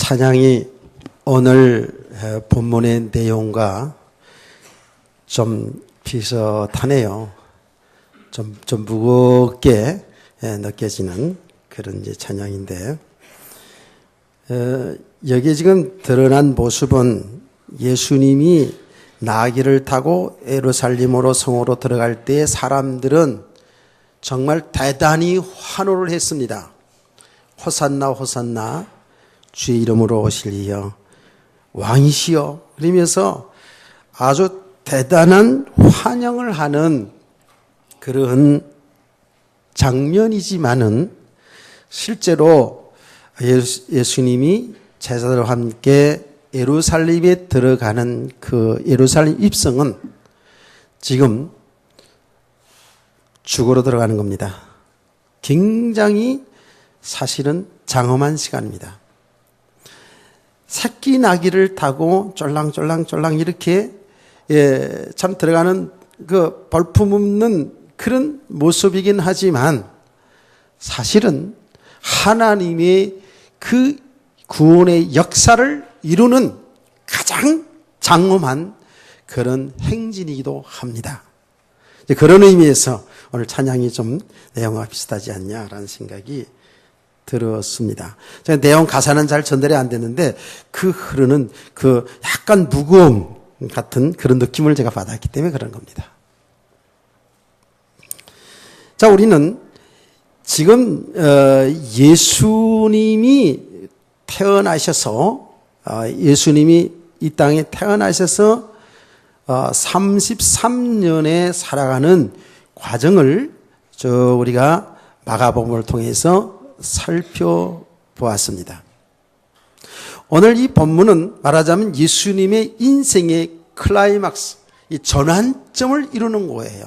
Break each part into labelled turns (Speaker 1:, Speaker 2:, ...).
Speaker 1: 찬양이 오늘 본문의 내용과 좀 비슷하네요. 좀 무겁게 느껴지는 그런 이제 찬양인데, 여기에 지금 드러난 모습은 예수님이 나귀를 타고 예루살렘으로 성으로 들어갈 때 사람들은 정말 대단히 환호를 했습니다. 호산나 호산나 주의 이름으로 오실 이여 왕이시여, 그러면서 아주 대단한 환영을 하는 그런 장면이지만은 실제로 예수님이 제자들과 함께 예루살렘에 들어가는 그 예루살렘 입성은 지금 죽으러 들어가는 겁니다. 굉장히 사실은 장엄한 시간입니다. 새끼 나귀를 타고 쫄랑쫄랑 이렇게 참 들어가는 그 볼품없는 그런 모습이긴 하지만 사실은 하나님의 그 구원의 역사를 이루는 가장 장엄한 그런 행진이기도 합니다. 그런 의미에서 오늘 찬양이 좀 내용과 비슷하지 않냐라는 생각이 들었습니다. 제가 내용 가사는 잘 전달이 안 됐는데 그 흐르는 그 약간 무거움 같은 그런 느낌을 제가 받았기 때문에 그런 겁니다. 자, 우리는 지금 예수님이 태어나셔서 예수님이 이 땅에 태어나셔서 33년에 살아가는 과정을 우리가 마가복음을 통해서 살펴보았습니다. 오늘 이 본문은 말하자면 예수님의 인생의 클라이막스, 이 전환점을 이루는 거예요.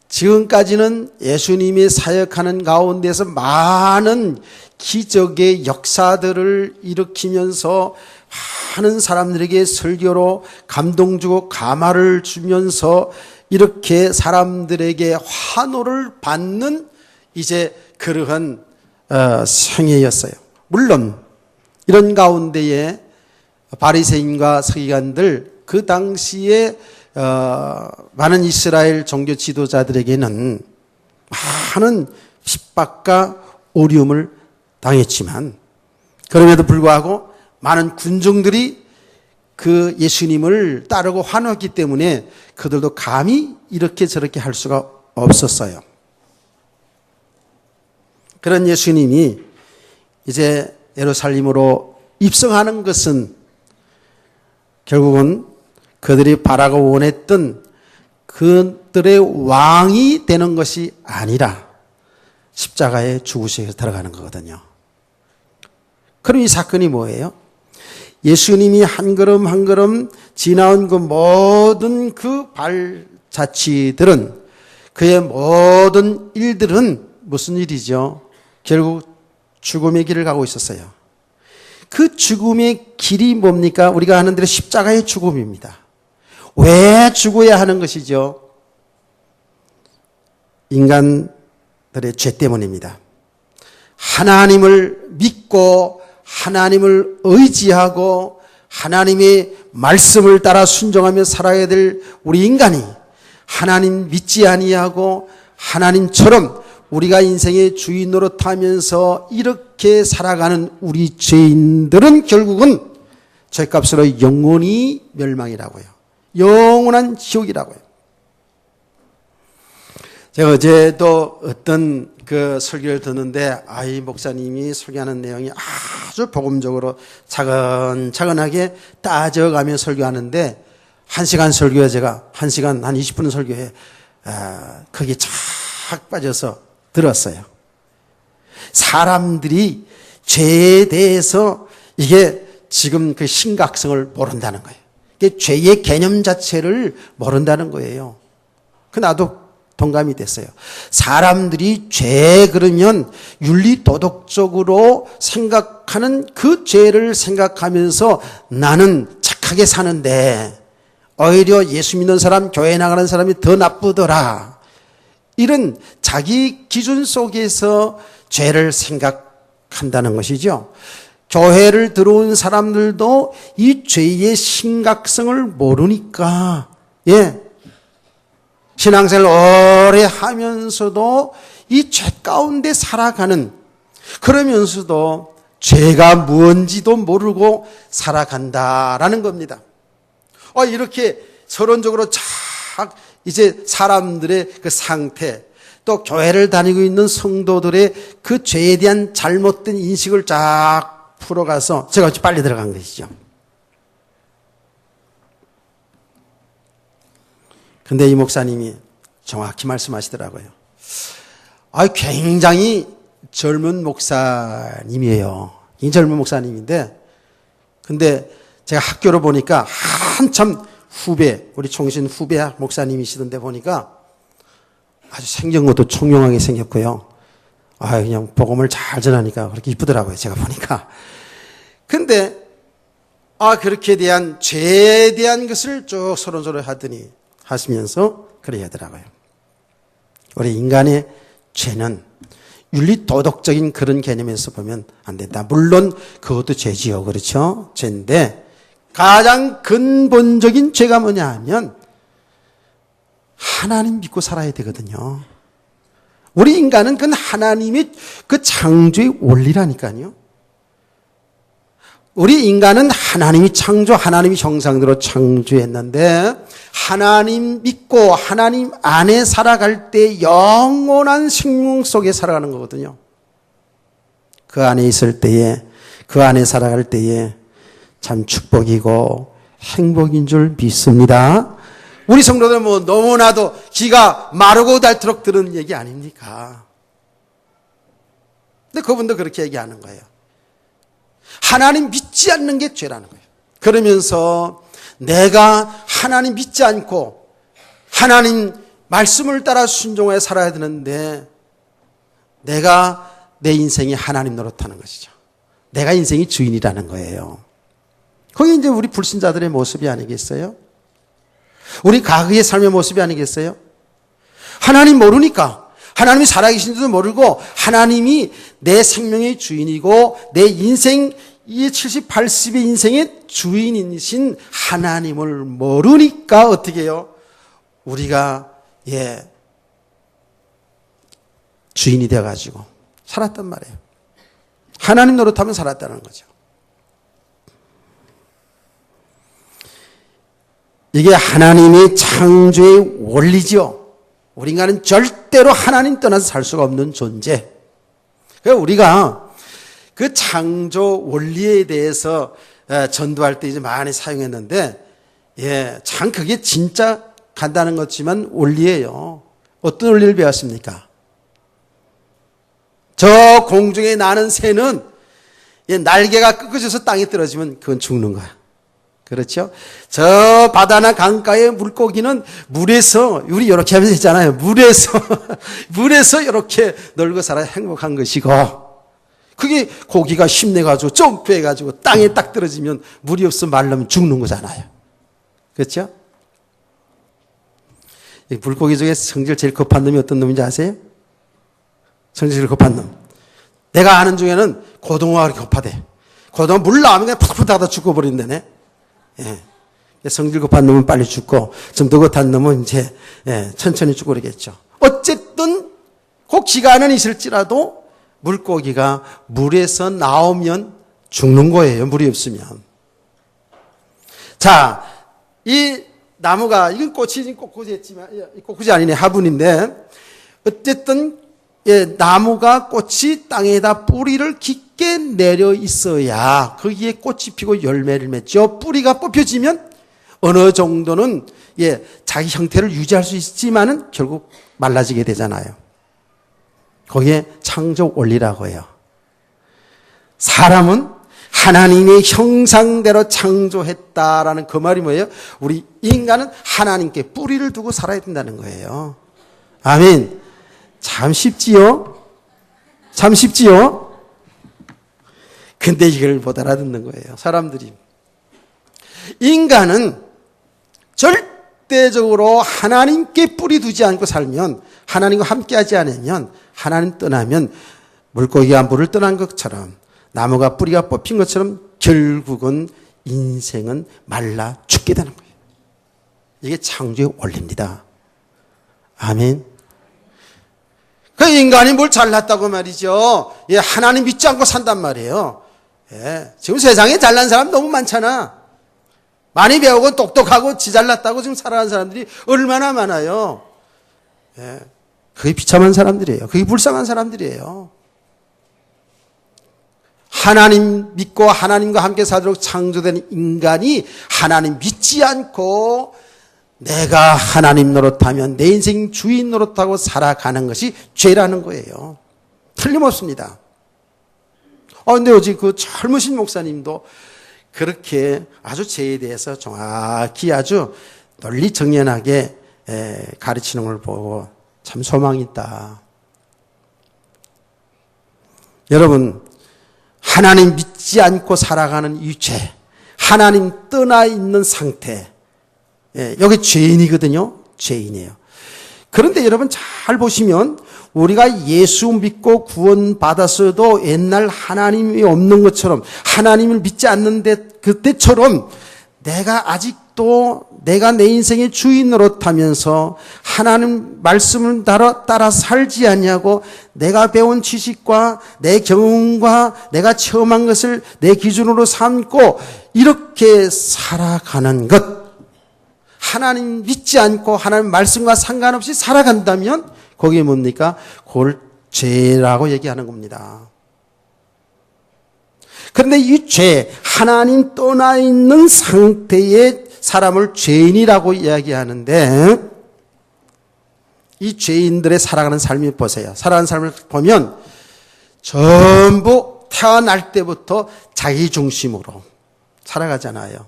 Speaker 1: 지금까지는 예수님이 사역하는 가운데서 많은 기적의 역사들을 일으키면서 많은 사람들에게 설교로 감동 주고 감화를 주면서 이렇게 사람들에게 환호를 받는 이제 그러한 생애였어요. 물론 이런 가운데에 바리새인과 서기관들, 그 당시에 많은 이스라엘 종교 지도자들에게는 많은 핍박과 어려움을 당했지만 그럼에도 불구하고 많은 군중들이 그 예수님을 따르고 환호했기 때문에 그들도 감히 이렇게 저렇게 할 수가 없었어요. 그런 예수님이 이제 예루살렘으로 입성하는 것은 결국은 그들이 바라고 원했던 그들의 왕이 되는 것이 아니라 십자가에 죽으셔서 들어가는 거거든요. 그럼 이 사건이 뭐예요? 예수님이 한 걸음 한 걸음 지나온 그 모든 그 발자취들은, 그의 모든 일들은 무슨 일이죠? 결국 죽음의 길을 가고 있었어요. 그 죽음의 길이 뭡니까? 우리가 아는 대로 십자가의 죽음입니다. 왜 죽어야 하는 것이죠? 인간들의 죄 때문입니다. 하나님을 믿고 하나님을 의지하고 하나님의 말씀을 따라 순종하며 살아야 될 우리 인간이 하나님 믿지 아니하고 하나님처럼 우리가 인생의 주인 노릇하면서 이렇게 살아가는 우리 죄인들은 결국은 죄값으로 영원히 멸망이라고요. 영원한 지옥이라고요. 제가 어제도 어떤 그 설교를 듣는데 이 목사님이 설교하는 내용이 아주 복음적으로 차근차근하게 따져가며 설교하는데 1시간 설교에 제가 1시간 한 20분 설교에 거기에 착 빠져서 들었어요. 사람들이 죄에 대해서 이게 지금 그 심각성을 모른다는 거예요. 이게 죄의 개념 자체를 모른다는 거예요. 나도 동감이 됐어요. 사람들이 죄 그러면 윤리 도덕적으로 생각하는 그 죄를 생각하면서 나는 착하게 사는데 오히려 예수 믿는 사람, 교회 나가는 사람이 더 나쁘더라. 이런 자기 기준 속에서 죄를 생각한다는 것이죠. 교회를 들어온 사람들도 이 죄의 심각성을 모르니까, 신앙생활 오래 하면서도 이 죄 가운데 살아가는, 그러면서도 죄가 뭔지도 모르고 살아간다라는 겁니다. 이렇게 서론적으로 쫙 이제 사람들의 그 상태, 또 교회를 다니고 있는 성도들의 그 죄에 대한 잘못된 인식을 쫙 풀어가서 제가 빨리 들어간 것이죠. 근데 이 목사님이 정확히 말씀하시더라고요. 굉장히 젊은 목사님이에요. 이 젊은 목사님인데, 근데 제가 학교로 보니까 한참 후배, 우리 총신 후배 목사님이시던데 보니까 아주 생긴 것도 총명하게 생겼고요. 그냥 복음을 잘 전하니까 그렇게 이쁘더라고요. 제가 보니까. 근데, 그렇게 대한, 죄에 대한 것을 쭉 서론서론 하시면서 그래 하더라고요. 우리 인간의 죄는 윤리 도덕적인 그런 개념에서 보면 안 된다. 물론 그것도 죄지요. 그렇죠? 죄인데 가장 근본적인 죄가 뭐냐 하면 하나님 믿고 살아야 되거든요. 우리 인간은 그 하나님의 그 창조의 원리라니까요. 우리 인간은 하나님이 하나님이 형상대로 창조했는데 하나님 믿고 하나님 안에 살아갈 때 영원한 생명 속에 살아가는 거거든요. 그 안에 있을 때에, 그 안에 살아갈 때에 참 축복이고 행복인 줄 믿습니다. 우리 성도들 너무나도 기가 마르고 닳도록 들은 얘기 아닙니까? 근데 그분도 그렇게 얘기하는 거예요. 하나님 믿지 않는 게 죄라는 거예요. 그러면서 내가 하나님 믿지 않고 하나님 말씀을 따라 순종해 살아야 되는데 내가 내 인생이 하나님 노릇하는 것이죠. 내가 인생이 주인이라는 거예요. 그게 이제 우리 불신자들의 모습이 아니겠어요? 우리 과거의 삶의 모습이 아니겠어요? 하나님 모르니까, 하나님이 살아계신지도 모르고 하나님이 내 생명의 주인이고 내 인생, 이 70, 80의 인생의 주인이신 하나님을 모르니까 어떻게 해요? 우리가 주인이 되어가지고 살았단 말이에요. 하나님 노릇하면 살았다는 거죠. 이게 하나님의 창조의 원리지요. 우리 인간은 절대로 하나님 떠나서 살 수가 없는 존재. 그러니까 우리가 그 창조 원리에 대해서 전도할 때 이제 많이 사용했는데, 참 그게 진짜 간단한 것지만 원리예요. 어떤 원리를 배웠습니까? 저 공중에 나는 새는 날개가 꺾어져서 땅에 떨어지면 그건 죽는 거야. 그렇죠? 저 바다나 강가의 물고기는 물에서, 우리 이렇게 하면서 했잖아요. 물에서 이렇게 놀고 살아 행복한 것이고, 그게 고기가 힘내가지고 점프해가지고 땅에 딱 떨어지면 물이 없어 말르면 죽는 거잖아요. 그렇죠? 물고기 중에 성질 제일 급한 놈이 어떤 놈인지 아세요? 성질 제일 급한 놈. 내가 아는 중에는 고등어가 그렇게 급하대. 고등어 물 나오면 그냥 푹푹 닫아 죽어버린다네. 성질 급한 놈은 빨리 죽고 좀 느긋한 놈은 이제 천천히 죽고 그러겠죠. 어쨌든 그 기간은 있을지라도 물고기가 물에서 나오면 죽는 거예요. 물이 없으면. 자, 이 나무가, 이건 꽃이 했지만, 꽃이 아니네, 화분인데, 어쨌든, 나무가 꽃이 땅에다 뿌리를 깊게 내려 있어야 거기에 꽃이 피고 열매를 맺죠. 뿌리가 뽑혀지면 어느 정도는, 자기 형태를 유지할 수 있지만은 결국 말라지게 되잖아요. 거기에 창조 원리라고 해요. 사람은 하나님의 형상대로 창조했다라는 그 말이 뭐예요? 우리 인간은 하나님께 뿌리를 두고 살아야 된다는 거예요. 아멘. 참 쉽지요? 참 쉽지요? 근데 이걸 못 알아듣는 거예요. 사람들이. 인간은 절대적으로 하나님께 뿌리 두지 않고 살면, 하나님과 함께 하지 않으면, 하나님 떠나면 물고기가 물을 떠난 것처럼 나무가 뿌리가 뽑힌 것처럼 결국은 인생은 말라 죽게 되는 거예요. 이게 창조의 원리입니다. 아멘. 그 인간이 뭘 잘났다고 말이죠. 예, 하나님 믿지 않고 산단 말이에요. 예, 지금 세상에 잘난 사람 너무 많잖아. 많이 배우고 똑똑하고 지 잘났다고 지금 살아가는 사람들이 얼마나 많아요. 예, 그게 비참한 사람들이에요. 그게 불쌍한 사람들이에요. 하나님 믿고 하나님과 함께 살도록 창조된 인간이 하나님 믿지 않고 내가 하나님 노릇하면 내 인생 주인 노릇하고 살아가는 것이 죄라는 거예요. 틀림없습니다. 근데 어제 그 젊으신 목사님도 그렇게 아주 죄에 대해서 정확히 아주 널리 정연하게 가르치는 걸 보고 참 소망이 있다. 여러분, 하나님 믿지 않고 살아가는 이 죄, 하나님 떠나 있는 상태, 여기 죄인이거든요. 죄인이에요. 그런데 여러분 잘 보시면 우리가 예수 믿고 구원받았어도 옛날 하나님이 없는 것처럼 하나님을 믿지 않는데 그때처럼 내가 아직도 내가 내 인생의 주인 노릇하면서 하나님 말씀을 따라 살지 않냐고 내가 배운 지식과 내 경험과 내가 체험한 것을 내 기준으로 삼고 이렇게 살아가는 것, 하나님 믿지 않고 하나님 말씀과 상관없이 살아간다면 거기에 뭡니까? 그걸 죄라고 얘기하는 겁니다. 그런데 이 죄, 하나님 떠나 있는 상태의 사람을 죄인이라고 이야기하는데 이 죄인들의 살아가는 삶을 보세요. 살아가는 삶을 보면 전부 태어날 때부터 자기 중심으로 살아가잖아요.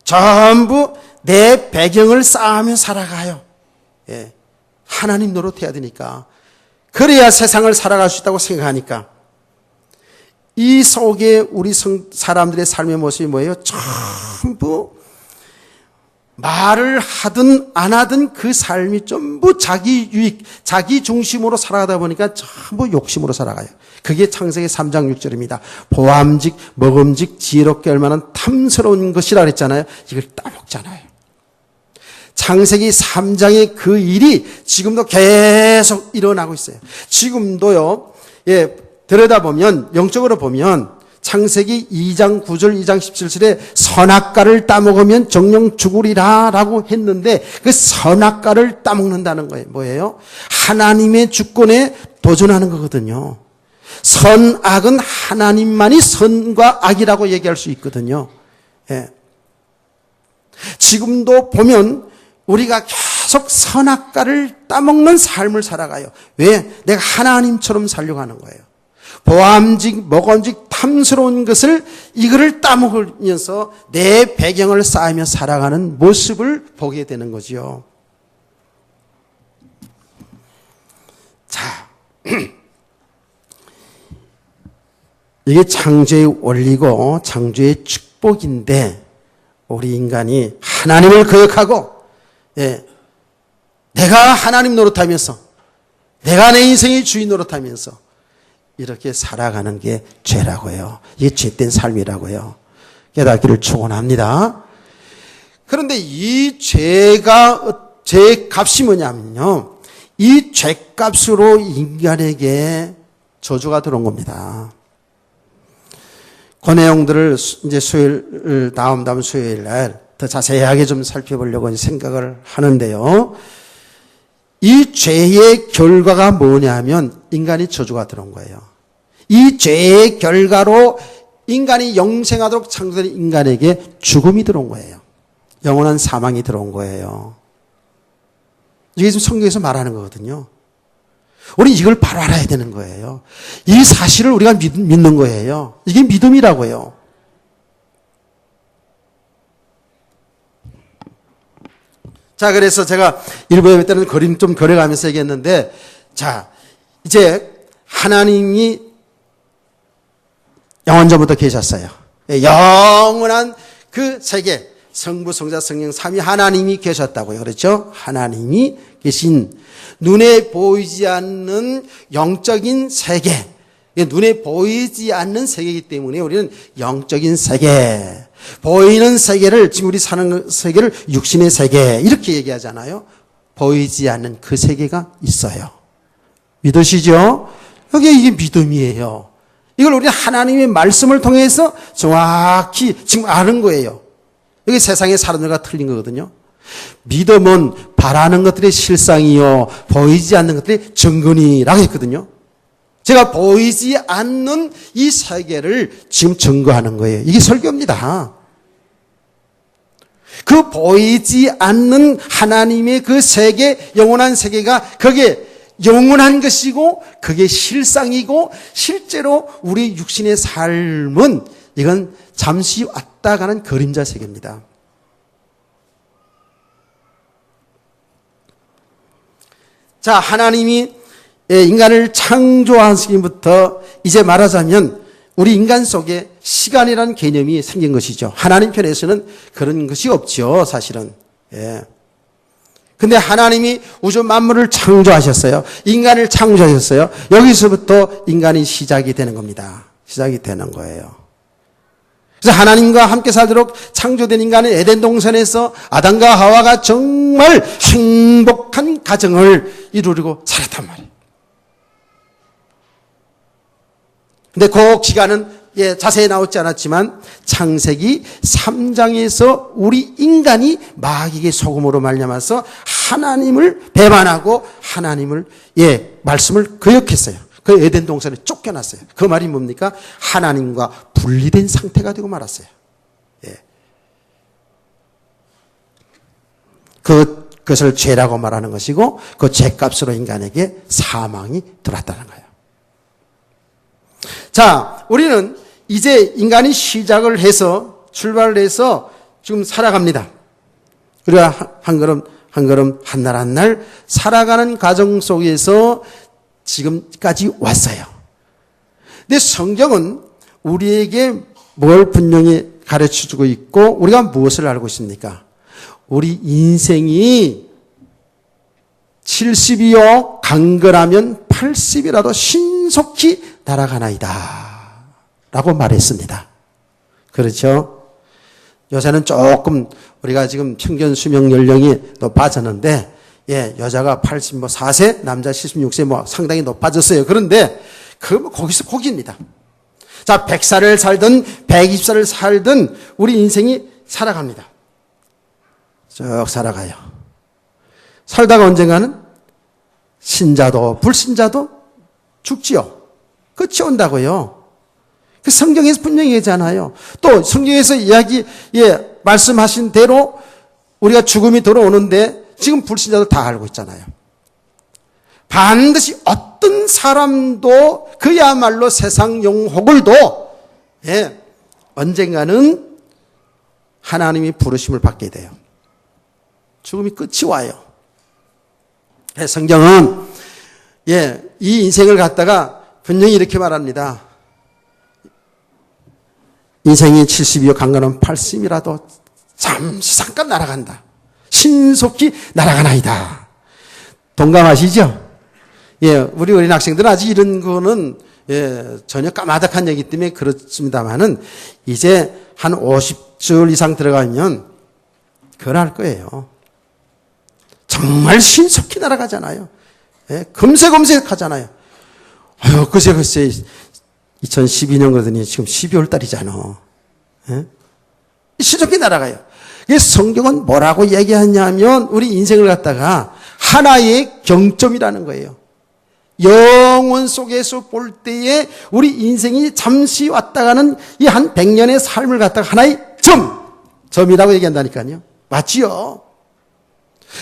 Speaker 1: 전부 내 배경을 쌓으며 살아가요. 예. 하나님 노릇해야 되니까. 그래야 세상을 살아갈 수 있다고 생각하니까. 이 속에 우리 사람들의 삶의 모습이 뭐예요? 전부 말을 하든 안 하든 그 삶이 전부 자기 유익, 자기 중심으로 살아가다 보니까 전부 욕심으로 살아가요. 그게 창세기 3장 6절입니다. 보암직, 먹음직, 지혜롭게 할 만한 탐스러운 것이라 그랬잖아요. 이걸 따먹잖아요. 창세기 3장의 그 일이 지금도 계속 일어나고 있어요. 지금도요, 예, 들여다보면, 영적으로 보면, 창세기 2장 9절, 2장 17절에 선악과를 따먹으면 정령 죽으리라 라고 했는데 그 선악과를 따먹는다는 거예요. 뭐예요? 하나님의 주권에 도전하는 거거든요. 선악은 하나님만이 선과 악이라고 얘기할 수 있거든요. 예. 지금도 보면 우리가 계속 선악과를 따먹는 삶을 살아가요. 왜? 내가 하나님처럼 살려고 하는 거예요. 보암직, 먹음직, 탐스러운 것을 이거를 따먹으면서 내 배경을 쌓으며 살아가는 모습을 보게 되는 거죠. 자, 이게 창조의 원리고 창조의 축복인데 우리 인간이 하나님을 거역하고 내가 하나님 노릇하면서 내가 내 인생의 주인 노릇하면서 이렇게 살아가는 게 죄라고 해요. 이게 죄된 삶이라고요. 깨닫기를 축원합니다. 그런데 이 죄가 죄의 값이 뭐냐면요. 이 죄값으로 인간에게 저주가 들어온 겁니다. 그 내용들을 이제 수요일 다음 수요일 날 더 자세하게 좀 살펴보려고 생각을 하는데요. 이 죄의 결과가 뭐냐면 인간이 저주가 들어온 거예요. 이 죄의 결과로 인간이 영생하도록 창조된 인간에게 죽음이 들어온 거예요. 영원한 사망이 들어온 거예요. 이게 지금 성경에서 말하는 거거든요. 우리 이걸 바로 알아야 되는 거예요. 이 사실을 우리가 믿는 거예요. 이게 믿음이라고요. 자, 그래서 제가 일부 예배 때는 그림 좀 그려가면서 얘기했는데, 자, 이제 하나님이 영원전부터 계셨어요. 영원한 그 세계, 성부, 성자, 성령, 삼위 하나님이 계셨다고요. 그렇죠? 하나님이 계신 눈에 보이지 않는 영적인 세계, 눈에 보이지 않는 세계이기 때문에 우리는 영적인 세계, 보이는 세계를, 지금 우리 사는 세계를 육신의 세계 이렇게 얘기하잖아요. 보이지 않는 그 세계가 있어요. 믿으시죠? 이게 믿음이에요. 이걸 우리 하나님의 말씀을 통해서 정확히 지금 아는 거예요. 이게 세상의 사람들과 틀린 거거든요. 믿음은 바라는 것들의 실상이요, 보이지 않는 것들의 증거니라고 했거든요. 제가 보이지 않는 이 세계를 지금 증거하는 거예요. 이게 설교입니다. 그 보이지 않는 하나님의 그 세계, 영원한 세계가 그게 영원한 것이고 그게 실상이고 실제로 우리 육신의 삶은 이건 잠시 왔다 가는 그림자 세계입니다. 자, 하나님이 인간을 창조하시기부터 이제 말하자면 우리 인간 속에 시간이라는 개념이 생긴 것이죠. 하나님 편에서는 그런 것이 없죠, 사실은. 예. 근데 하나님이 우주 만물을 창조하셨어요. 인간을 창조하셨어요. 여기서부터 인간이 시작이 되는 겁니다. 시작이 되는 거예요. 그래서 하나님과 함께 살도록 창조된 인간은 에덴 동산에서 아담과 하와가 정말 행복한 가정을 이루고 살았단 말이에요. 근데 그 기간은 자세히 나오지 않았지만 창세기 3장에서 우리 인간이 마귀의 속음으로 말미암아서 하나님을 배반하고 하나님을 말씀을 거역했어요. 그 에덴 동산에 쫓겨났어요. 그 말이 뭡니까? 하나님과 분리된 상태가 되고 말았어요. 그것을 죄라고 말하는 것이고 그 죄값으로 인간에게 사망이 들어왔다는 거예요. 자, 우리는 이제 인간이 시작을 해서 출발을 해서 지금 살아갑니다. 우리가 한 걸음 한 걸음 한 날 한 날 살아가는 과정 속에서 지금까지 왔어요. 근데 성경은 우리에게 뭘 분명히 가르쳐주고 있고 우리가 무엇을 알고 있습니까? 우리 인생이 70이요 강건하면 80이라도 신속히 날아가나이다 라고 말했습니다. 그렇죠? 요새는 조금 우리가 지금 평균 수명 연령이 높아졌는데 여자가 84세, 남자 76세 상당히 높아졌어요. 그런데 거기서 거기입니다. 자, 100살을 살든 120살을 살든 우리 인생이 살아갑니다. 쭉 살아가요. 살다가 언젠가는 신자도 불신자도 죽지요. 끝이 온다고요. 그 성경에서 분명히 얘기하잖아요. 또 성경에서 말씀하신 대로 우리가 죽음이 들어오는데 지금 불신자도 다 알고 있잖아요. 반드시 어떤 사람도 그야말로 세상 영혼을도 언젠가는 하나님이 부르심을 받게 돼요. 죽음이 끝이 와요. 성경은 이 인생을 갖다가 분명히 이렇게 말합니다. 인생이 70이요 강건하면 80이라도 잠시 잠깐 날아간다. 신속히 날아가나이다. 동감하시죠? 우리 어린 학생들은 아직 이런 거는 전혀 까마득한 얘기 때문에 그렇습니다만은 이제 한 50줄 이상 들어가면 그걸 알 거예요. 정말 신속히 날아가잖아요. 금세 하잖아요. 글쎄 2012년 그러더니 지금 12월 달이잖아. 신속히 날아가요. 성경은 뭐라고 얘기하냐면 우리 인생을 갖다가 하나의 경점이라는 거예요. 영원 속에서 볼 때에 우리 인생이 잠시 왔다 가는 이 한 100년의 삶을 갖다가 하나의 점이라고 얘기한다니까요. 맞지요?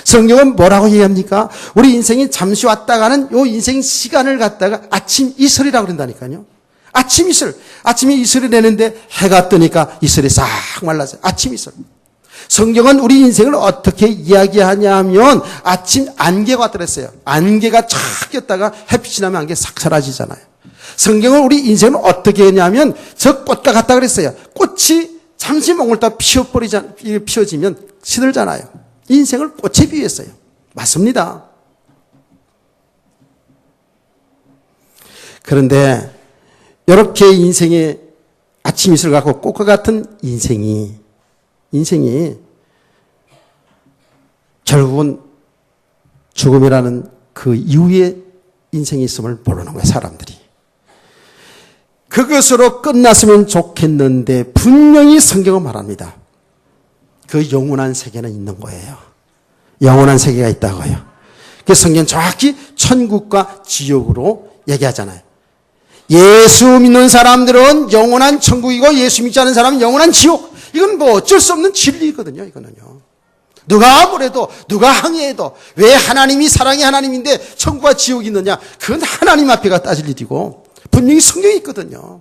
Speaker 1: 성경은 뭐라고 얘기합니까? 우리 인생이 잠시 왔다 가는 요 인생 시간을 갖다가 아침 이슬이라고 그런다니까요. 아침 이슬. 아침에 이슬이 내는데 해가 뜨니까 이슬이 싹 말라져요. 아침 이슬. 성경은 우리 인생을 어떻게 이야기하냐 하면 아침 안개가 왔다 그랬어요. 안개가 쫙 꼈다가 햇빛이 나면 안개 싹 사라지잖아요. 성경은 우리 인생을 어떻게 했냐면 저 꽃과 같다 그랬어요. 꽃이 잠시 몽골다 피어지면 시들잖아요. 인생을 꽃에 비유했어요. 맞습니다. 그런데 이렇게 인생의 아침 이슬 갖고 꽃과 같은 인생이 결국은 죽음이라는 그 이후의 인생이 있음을 모르는 거예요, 사람들이. 그것으로 끝났으면 좋겠는데 분명히 성경은 말합니다. 그 영원한 세계는 있는 거예요. 영원한 세계가 있다고요. 그 성경 정확히 천국과 지옥으로 얘기하잖아요. 예수 믿는 사람들은 영원한 천국이고 예수 믿지 않은 사람은 영원한 지옥. 이건 뭐 어쩔 수 없는 진리거든요, 이거는요. 누가 뭐래도 누가 항의해도 왜 하나님이 사랑의 하나님인데 천국과 지옥이 있느냐? 그건 하나님 앞에가 따질 일이고 분명히 성경이 있거든요.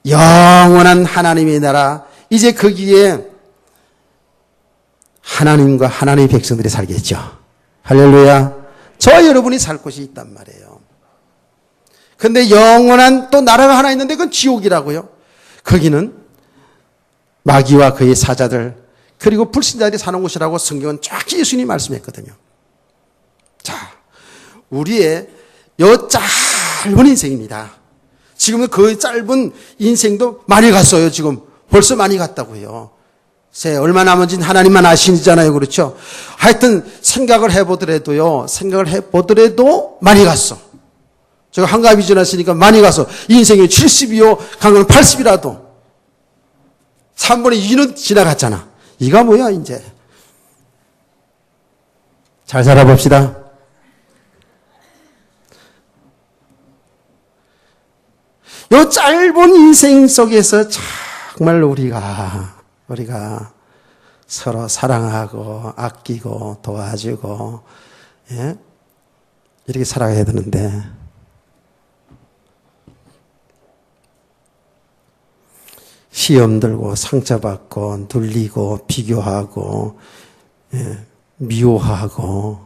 Speaker 1: 영원한 하나님의 나라, 이제 거기에 하나님과 하나님의 백성들이 살겠죠. 할렐루야. 저와 여러분이 살 곳이 있단 말이에요. 근데 영원한 또 나라가 하나 있는데 그건 지옥이라고요. 거기는 마귀와 그의 사자들 그리고 불신자들이 사는 곳이라고 성경은 정확히 예수님이 말씀했거든요. 자, 우리의 요 짧은 인생입니다. 지금은 그 짧은 인생도 많이 갔어요. 지금 벌써 많이 갔다고요. 얼마 남은지는 하나님만 아시잖아요. 그렇죠? 하여튼 생각을 해보더라도 많이 갔어. 제가 한갑이 지났으니까 많이 가서 인생이 70이요 강은 80이라도 3분의 2는 지나갔잖아. 이가 뭐야 이제. 잘 살아봅시다. 요 짧은 인생 속에서 정말 우리가 서로 사랑하고 아끼고 도와주고 이렇게 살아가야 되는데 시험 들고 상처받고 눌리고 비교하고 미워하고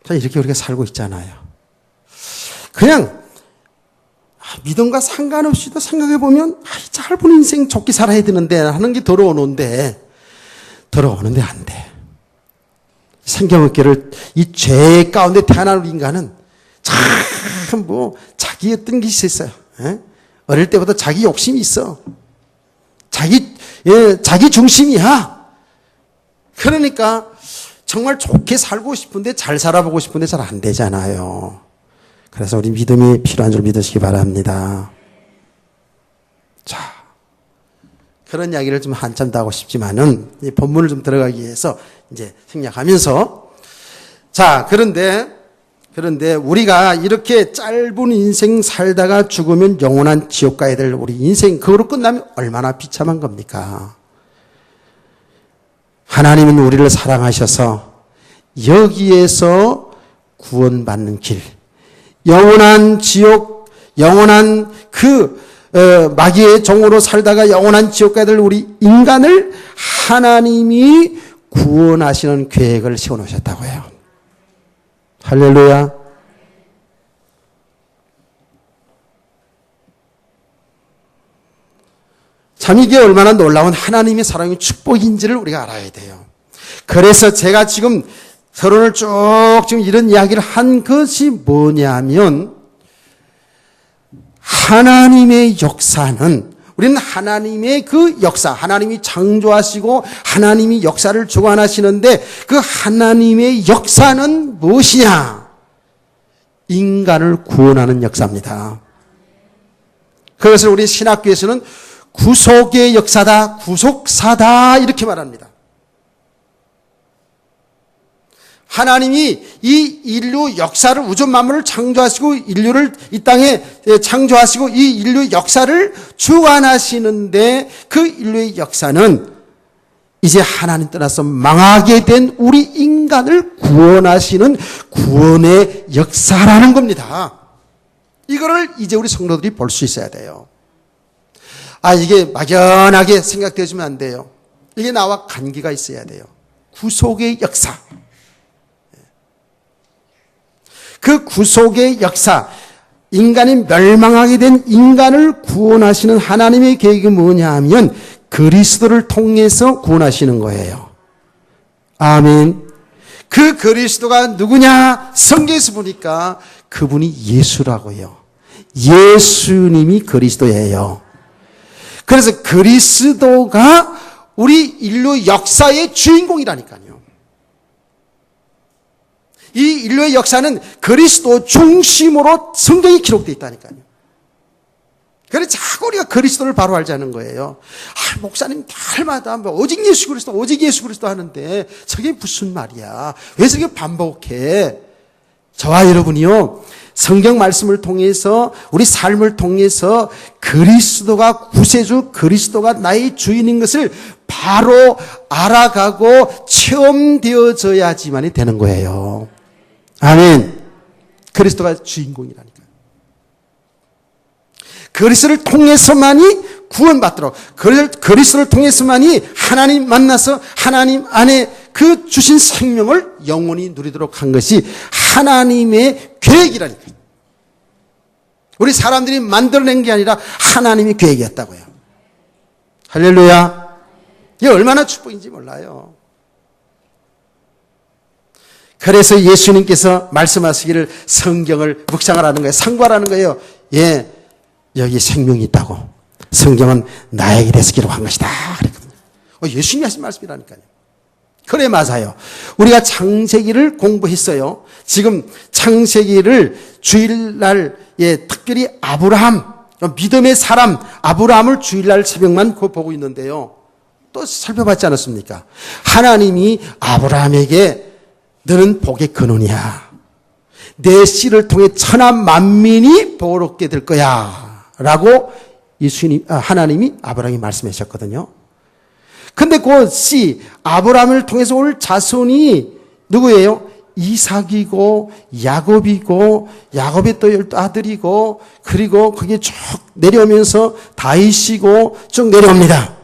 Speaker 1: 이렇게 우리가 살고 있잖아요. 그냥 믿음과 상관없이도 생각해보면 짧은 인생 좋게 살아야 되는데 하는 게 들어오는데 안 돼. 생경업계를 이 죄 가운데 태어난 인간은 참 자기 어떤 게 있어요. 어릴 때부터 자기 욕심이 있어. 자기 중심이야. 그러니까 정말 좋게 살고 싶은데 잘 살아보고 싶은데 잘 안 되잖아요. 그래서 우리 믿음이 필요한 줄 믿으시기 바랍니다. 자, 그런 이야기를 좀 한참 더 하고 싶지만은 이 본문을 좀 들어가기 위해서 이제 생략하면서 자, 그런데 우리가 이렇게 짧은 인생 살다가 죽으면 영원한 지옥 가야 될 우리 인생 그거로 끝나면 얼마나 비참한 겁니까? 하나님은 우리를 사랑하셔서 여기에서 구원받는 길, 영원한 지옥, 영원한 마귀의 종으로 살다가 영원한 지옥 가야 될 우리 인간을 하나님이 구원하시는 계획을 세워놓으셨다고 해요. 할렐루야. 참 이게 얼마나 놀라운 하나님의 사랑의 축복인지를 우리가 알아야 돼요. 그래서 제가 지금 서론을 쭉 지금 이런 이야기를 한 것이 뭐냐면 하나님의 역사는 우리는 하나님의 그 역사, 하나님이 창조하시고 하나님이 역사를 주관하시는데 그 하나님의 역사는 무엇이냐? 인간을 구원하는 역사입니다. 그것을 우리 신학교에서는 구속의 역사다, 구속사다 이렇게 말합니다. 하나님이 이 인류 역사를 우주 만물을 창조하시고 인류를 이 땅에 창조하시고 이 인류 역사를 주관하시는데 그 인류의 역사는 이제 하나님 떠나서 망하게 된 우리 인간을 구원하시는 구원의 역사라는 겁니다. 이거를 이제 우리 성도들이 볼 수 있어야 돼요. 이게 막연하게 생각되어지면 안 돼요. 이게 나와 관계가 있어야 돼요. 구속의 역사. 그 구속의 역사, 인간이 멸망하게 된 인간을 구원하시는 하나님의 계획이 뭐냐 하면 그리스도를 통해서 구원하시는 거예요. 아멘. 그 그리스도가 누구냐? 성경에서 보니까 그분이 예수라고요. 예수님이 그리스도예요. 그래서 그리스도가 우리 인류 역사의 주인공이라니까요. 이 인류의 역사는 그리스도 중심으로 성경이 기록되어 있다니까요. 그래서 자꾸 우리가 그리스도를 바로 알자는 거예요. 목사님 날마다 오직 예수 그리스도, 오직 예수 그리스도 하는데 저게 무슨 말이야? 왜 저게 반복해? 저와 여러분이요, 성경 말씀을 통해서 우리 삶을 통해서 그리스도가 구세주, 그리스도가 나의 주인인 것을 바로 알아가고 체험되어져야지만이 되는 거예요. 아멘. 그리스도가 주인공이라니까요. 그리스도를 통해서만이 구원받도록, 그리스도를 통해서만이 하나님 만나서 하나님 안에 그 주신 생명을 영원히 누리도록 한 것이 하나님의 계획이라니까요. 우리 사람들이 만들어낸 게 아니라 하나님의 계획이었다고요. 할렐루야. 이게 얼마나 축복인지 몰라요. 그래서 예수님께서 말씀하시기를 성경을 묵상하라는 거예요. 상고하라는 거예요. 예, 여기 생명이 있다고. 성경은 나에게 대해서 기록한 것이다. 그랬거든요. 예수님이 하신 말씀이라니까요. 그래, 맞아요. 우리가 창세기를 공부했어요. 지금 창세기를 주일날, 특별히 아브라함, 믿음의 사람 아브라함을 주일날 새벽만 보고 있는데요. 또 살펴봤지 않았습니까? 하나님이 아브라함에게 너는 복의 근원이야. 내 씨를 통해 천하 만민이 복을 얻게 될 거야. 라고 하나님이 아브라함이 말씀하셨거든요. 근데 그 씨, 아브라함을 통해서 올 자손이 누구예요? 이삭이고 야곱이고, 야곱이 또 12아들이고, 그리고 그게 쭉 내려오면서 다윗이고 쭉 내려옵니다.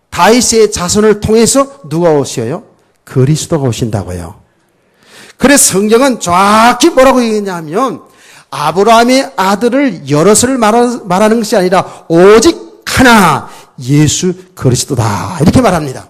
Speaker 1: 다윗의 자손을 통해서 누가 오셔요? 그리스도가 오신다고요. 그래서 성경은 정확히 뭐라고 얘기했냐면 아브라함의 아들을 여럿을 말하는 것이 아니라 오직 하나, 예수 그리스도다, 이렇게 말합니다.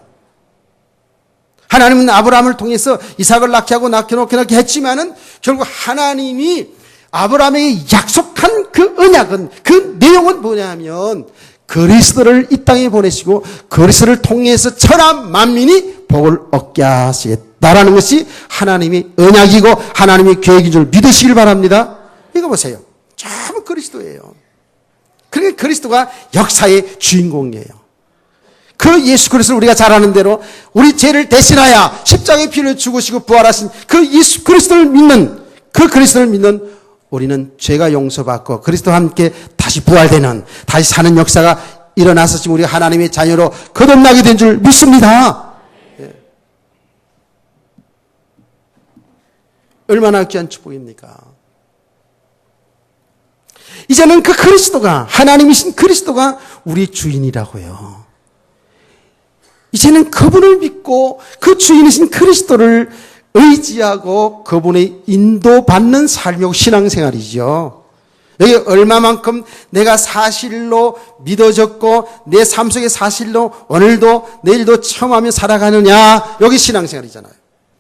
Speaker 1: 하나님은 아브라함을 통해서 이삭을 낳게 하고 낳게 했지만은 결국 하나님이 아브라함에게 약속한 그 언약은, 그 내용은 뭐냐면 그리스도를 이 땅에 보내시고 그리스도를 통해서 천하 만민이 복을 얻게 하시겠다라는 것이 하나님의 언약이고 하나님의 계획인 줄 믿으시길 바랍니다. 이거 보세요. 전부 그리스도예요. 그러니까 그리스도가 역사의 주인공이에요. 그 예수 그리스도를 우리가 잘 아는 대로 우리 죄를 대신하여 십자가의 피를 죽으시고 부활하신 그 예수 그리스도를 믿는, 그 그리스도를 믿는 우리는 죄가 용서받고 그리스도와 함께 다시 부활되는, 다시 사는 역사가 일어나서 지금 우리가 하나님의 자녀로 거듭나게 된 줄 믿습니다. 예. 얼마나 귀한 축복입니까? 이제는 그 그리스도가, 하나님이신 그리스도가 우리 주인이라고요. 이제는 그분을 믿고 그 주인이신 그리스도를 의지하고 그분의 인도받는 삶이고 신앙생활이죠. 여기 얼마만큼 내가 사실로 믿어졌고 내 삶 속의 사실로 오늘도 내일도 체험하며 살아가느냐, 여기 신앙생활이잖아요.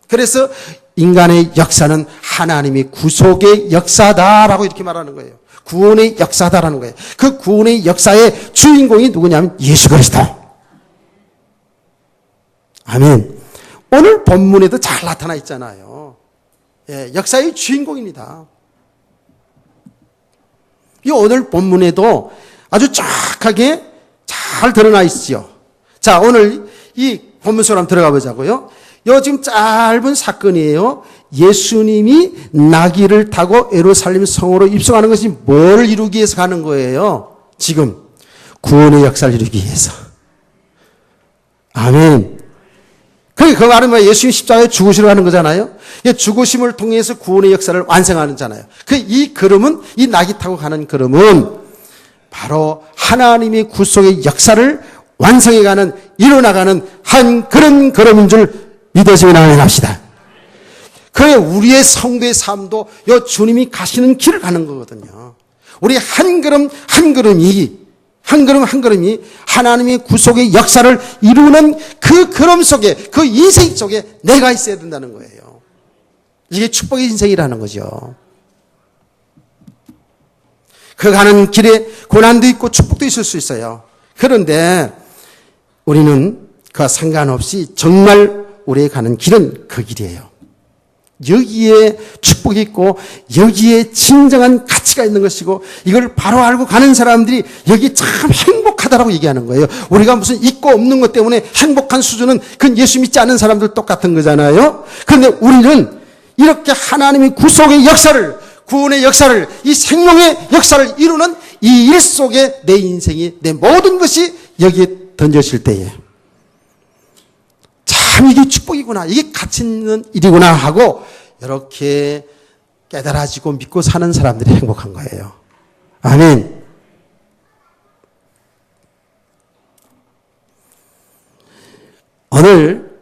Speaker 1: 그래서 인간의 역사는 하나님의 구속의 역사다라고 이렇게 말하는 거예요. 구원의 역사다라는 거예요. 그 구원의 역사의 주인공이 누구냐면 예수 그리스도. 아멘. 오늘 본문에도 잘 나타나 있잖아요. 예, 역사의 주인공입니다. 이 오늘 본문에도 아주 정확하게 잘 드러나 있죠. 자, 오늘 이 본문 속으로 한번 들어가 보자고요. 요 지금 짧은 사건이에요. 예수님이 나귀를 타고 예루살렘 성으로 입성하는 것이 뭘 이루기 위해서 가는 거예요? 지금 구원의 역사를 이루기 위해서. 아멘. 그 말은 뭐 예수님 십자가에 죽으시러 가는 거잖아요. 죽으심을 통해서 구원의 역사를 완성하는잖아요. 이 걸음은, 이 나귀 타고 가는 걸음은 바로 하나님의 구속의 역사를 완성해가는, 이뤄나가는 한 그런 걸음인 줄 믿어지면 아멘합시다. 그래, 우리의 성도의 삶도 요 주님이 가시는 길을 가는 거거든요. 우리 한 걸음 한 걸음이 한 걸음 한 걸음이 하나님의 구속의 역사를 이루는 그 걸음 속에, 그 인생 속에 내가 있어야 된다는 거예요. 이게 축복의 인생이라는 거죠. 그 가는 길에 고난도 있고 축복도 있을 수 있어요. 그런데 우리는 그와 상관없이 정말 우리의 가는 길은 그 길이에요. 여기에 축복이 있고 여기에 진정한 가치가 있는 것이고 이걸 바로 알고 가는 사람들이 여기 참 행복하다라고 얘기하는 거예요. 우리가 무슨 있고 없는 것 때문에 행복한 수준은 그건 예수 믿지 않는 사람들 똑같은 거잖아요. 그런데 우리는 이렇게 하나님의 구속의 역사를, 구원의 역사를, 이 생명의 역사를 이루는 이 일 속에 내 인생이, 내 모든 것이 여기에 던져질 때에 참 이게 축복이구나, 이게 가치 있는 일이구나 하고 이렇게 깨달아지고 믿고 사는 사람들이 행복한 거예요. 아멘. 오늘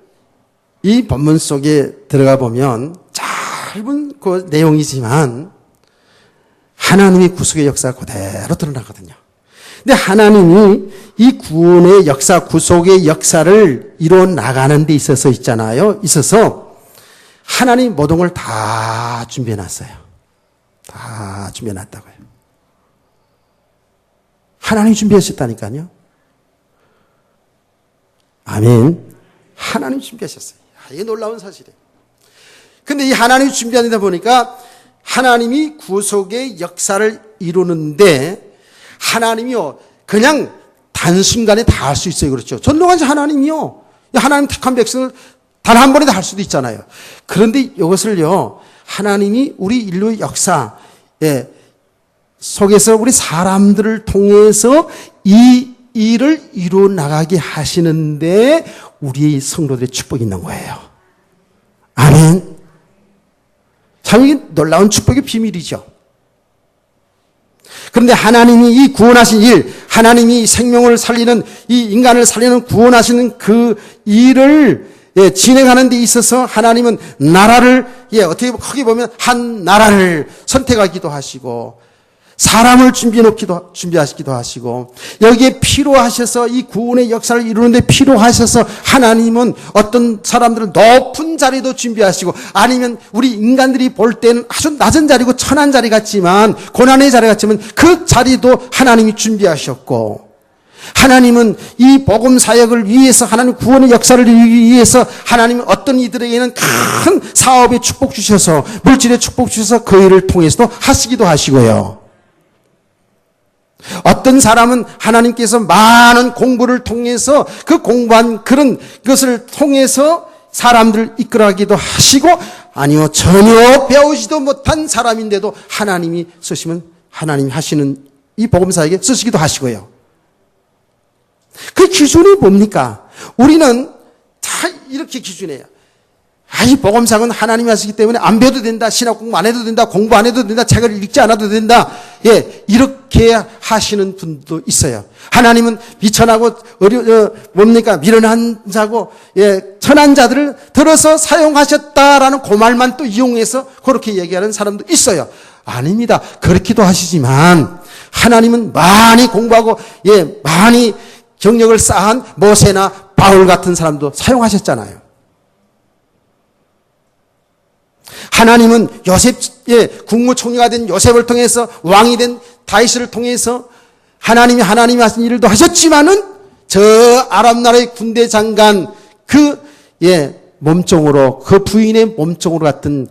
Speaker 1: 이 본문 속에 들어가 보면 짧은 그 내용이지만 하나님의 구속의 역사가 그대로 드러나거든요. 근데 하나님이 이 구원의 역사, 구속의 역사를 이루어 나가는 데 있어서 있잖아요. 있어서 하나님 모든 걸 다 준비해 놨어요. 다 준비해 놨다고요. 하나님이 준비하셨다니까요. 아멘. 하나님이 준비하셨어요. 이게 놀라운 사실이에요. 근데 이 하나님이 준비하다 보니까 하나님이 구속의 역사를 이루는데 하나님이요, 그냥 단순간에 다 할 수 있어요. 그렇죠. 전능하신 하나님이요, 하나님 택한 백성을 단 한 번에 다 할 수도 있잖아요. 그런데 이것을요, 하나님이 우리 인류의 역사 속에서 우리 사람들을 통해서 이 일을 이루어 나가게 하시는데 우리 성도들의 축복이 있는 거예요. 아멘. 참 이게 놀라운 축복의 비밀이죠. 그런데 하나님이 이 구원하신 일, 하나님이 생명을 살리는, 이 인간을 살리는 구원하시는 그 일을 진행하는 데 있어서 하나님은 나라를, 어떻게 크게 보면 한 나라를 선택하기도 하시고 사람을 준비하시기도 하시고 여기에 필요하셔서 이 구원의 역사를 이루는데 필요하셔서 하나님은 어떤 사람들은 높은 자리도 준비하시고 아니면 우리 인간들이 볼 때는 아주 낮은 자리고 천한 자리 같지만 고난의 자리 같지만 그 자리도 하나님이 준비하셨고 하나님은 이 복음 사역을 위해서 하나님 구원의 역사를 위해서 하나님은 어떤 이들에게는 큰 사업에 축복 주셔서 물질에 축복 주셔서 그 일을 통해서도 하시기도 하시고요. 어떤 사람은 하나님께서 많은 공부를 통해서 그 공부한 그런 것을 통해서 사람들을 이끌어가기도 하시고 아니요 전혀 배우지도 못한 사람인데도 하나님이 쓰시면 하나님이 하시는 이 복음사에게 쓰시기도 하시고요. 그 기준이 뭡니까? 우리는 다 이렇게 기준이에요. 이 복음상은 하나님이 하시기 때문에 안 배워도 된다. 신학 공부 안 해도 된다. 공부 안 해도 된다. 책을 읽지 않아도 된다. 이렇게 하시는 분도 있어요. 하나님은 비천하고 미련한 자고 천한 자들을 들어서 사용하셨다라는 그 말만 또 이용해서 그렇게 얘기하는 사람도 있어요. 아닙니다. 그렇기도 하시지만 하나님은 많이 공부하고 많이 경력을 쌓은 모세나 바울 같은 사람도 사용하셨잖아요. 하나님은 요셉의 국무총리가 된 요셉을 통해서 왕이 된 다윗을 통해서 하나님이 하신 일도 하셨지만은 저 아람 나라의 군대 장관 그 몸종으로 그 부인의 몸종으로 같은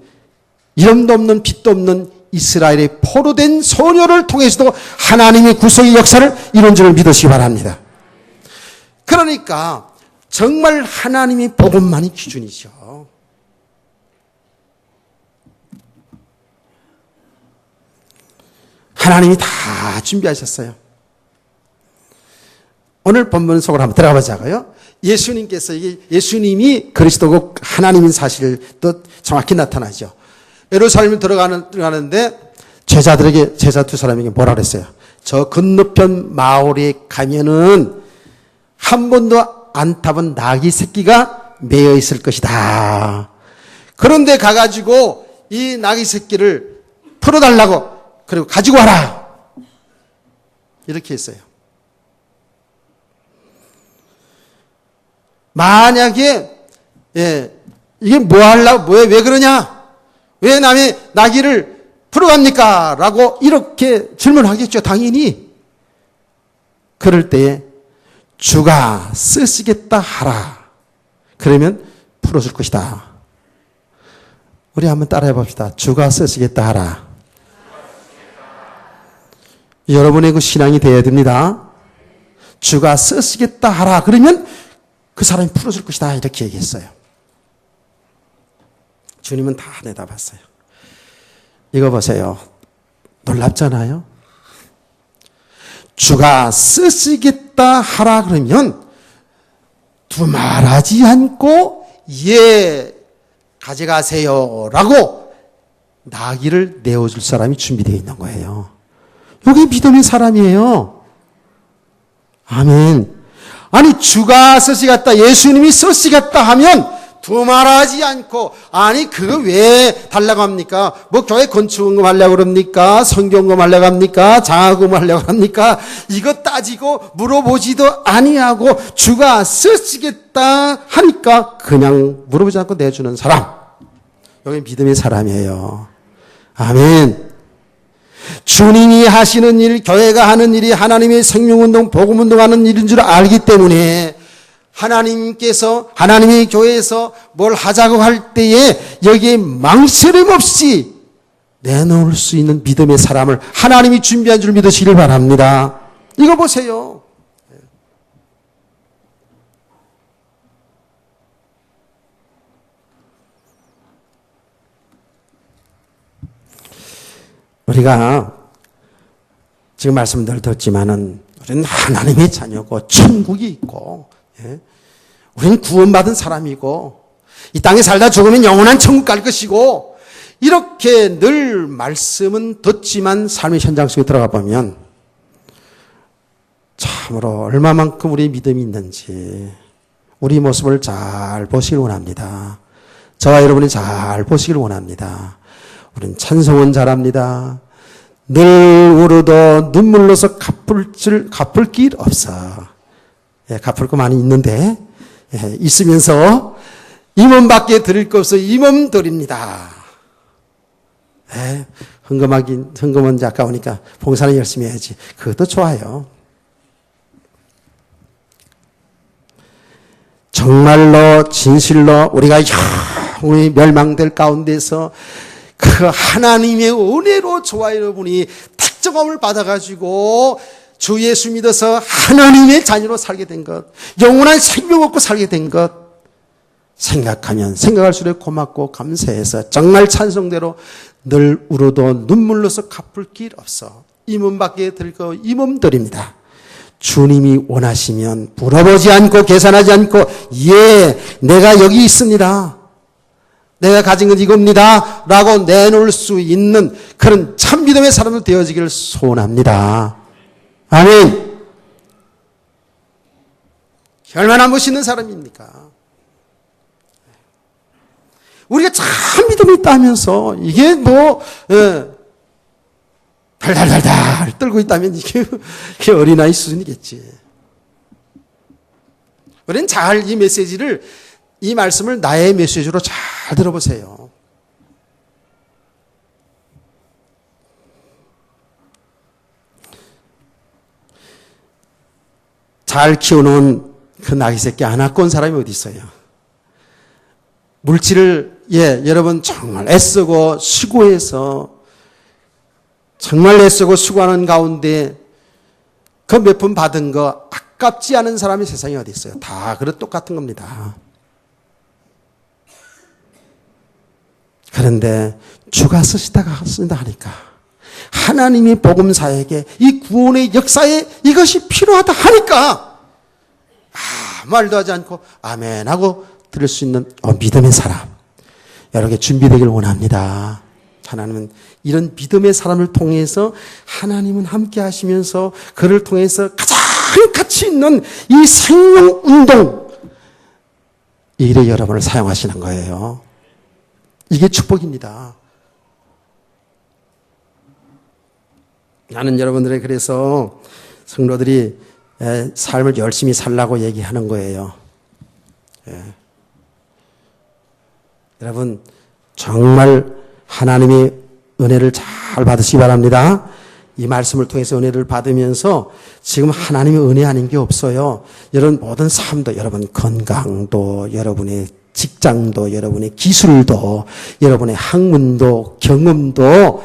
Speaker 1: 이름도 없는 빛도 없는 이스라엘의 포로된 소녀를 통해서도 하나님의 구속의 역사를 이룬 줄을 믿으시기 바랍니다. 그러니까 정말 하나님의 복음만이 기준이죠. 하나님이 다 준비하셨어요. 오늘 본문 속으로 한번 들어가 보자고요. 예수님께서 예수님이 그리스도고 하나님인 사실을 또 정확히 나타나죠. 예루살렘에 들어가는데 제자 두 사람에게 뭐라 그랬어요? 저 건너편 마을에 가면은 한 번도 안 타본 나귀 새끼가 매여 있을 것이다. 그런데 가가지고 이 나귀 새끼를 풀어달라고 그리고 가지고 와라. 이렇게 했어요. 만약에 이게 왜 그러냐? 왜 남의 나귀를 풀어갑니까? 라고 이렇게 질문하겠죠. 당연히. 그럴 때에 주가 쓰시겠다 하라. 그러면 풀어줄 것이다. 우리 한번 따라해 봅시다. 주가 쓰시겠다 하라. 여러분의 그 신앙이 되어야 됩니다. 주가 쓰시겠다 하라. 그러면 그 사람이 풀어줄 것이다. 이렇게 얘기했어요. 주님은 다 내다봤어요. 이거 보세요. 놀랍잖아요. 주가 쓰시겠다 하라 그러면 두말하지 않고 예 가져가세요 라고 나귀를 내어줄 사람이 준비되어 있는 거예요. 이게 믿음의 사람이에요. 아멘. 아니 주가 쓰시겠다, 예수님이 쓰시겠다 하면 두말하지 않고, 아니 그거 왜 달라고 합니까? 뭐 교회 건축금 하려고 그럽니까? 성경금 하려고 합니까? 장학금 하려고 합니까? 이거 따지고 물어보지도 아니하고 주가 쓰시겠다 하니까 그냥 물어보지 않고 내주는 사람, 여기 믿음의 사람이에요. 아멘. 주님이 하시는 일, 교회가 하는 일이 하나님의 생명운동, 복음운동하는 일인 줄 알기 때문에 하나님께서 하나님의 교회에서 뭘 하자고 할 때에 여기에 망설임 없이 내놓을 수 있는 믿음의 사람을 하나님이 준비한 줄 믿으시길 바랍니다. 이거 보세요. 우리가 지금 말씀 늘 듣지만은 우리는 하나님의 자녀고 천국이 있고, 우리는 구원받은 사람이고 이 땅에 살다 죽으면 영원한 천국 갈 것이고, 이렇게 늘 말씀은 듣지만 삶의 현장 속에 들어가 보면 참으로 얼마만큼 우리의 믿음이 있는지 우리 모습을 잘 보시길 원합니다. 저와 여러분이 잘 보시길 원합니다. 우리는 찬송은 잘합니다. 늘 울어도 눈물로서 갚을 길 없어. 갚을 거 많이 있는데, 있으면서 이 몸밖에 드릴 거 없어 이 몸 드립니다. 헌금은 이제 아까우니까 봉사는 열심히 해야지. 그것도 좋아요. 정말로 진실로 우리가 영원히 멸망될 가운데서 그 하나님의 은혜로 저와 여러분이 택정함을 받아가지고 주 예수 믿어서 하나님의 자녀로 살게 된 것, 영원한 생명 얻고 살게 된 것 생각하면 생각할수록 고맙고 감사해서 정말 찬송대로 늘 울어도 눈물로서 갚을 길 없어 이 몸밖에 들 거 이 몸 드립니다. 주님이 원하시면 물어보지 않고 계산하지 않고 예 내가 여기 있습니다, 내가 가진 건 이겁니다 라고 내놓을 수 있는 그런 참 믿음의 사람들 되어지기를 소원합니다. 아멘. 얼마나 멋있는 사람입니까? 우리가 참 믿음이 있다면서 이게 달달달달 떨고 있다면 이게 어린아이 수준이겠지. 우리는 잘 이 메시지를, 이 말씀을 나의 메시지로 잘 들어보세요. 잘 키우는 그 나귀 새끼 하나 꼰 사람이 어디 있어요? 물질을 여러분 정말 애쓰고 수고해서 정말 애쓰고 수고하는 가운데 그 몇 푼 받은 거 아깝지 않은 사람이 세상에 어디 있어요? 다 그렇 똑같은 겁니다. 그런데 주가 쓰시다가 쓴다 하니까 하나님이 복음사에게 이 구원의 역사에 이것이 필요하다 하니까 말도 하지 않고 아멘 하고 들을 수 있는 믿음의 사람 여러 개 준비되길 원합니다. 하나님은 이런 믿음의 사람을 통해서 하나님은 함께 하시면서 그를 통해서 가장 가치 있는 이 생명운동 이 일에 여러분을 사용하시는 거예요. 이게 축복입니다. 나는 여러분들의 그래서 성도들이 삶을 열심히 살라고 얘기하는 거예요. 여러분 정말 하나님의 은혜를 잘 받으시기 바랍니다. 이 말씀을 통해서 은혜를 받으면서 지금 하나님의 은혜 아닌 게 없어요. 여러분 모든 삶도, 여러분 건강도, 여러분의 직장도, 여러분의 기술도, 여러분의 학문도, 경험도,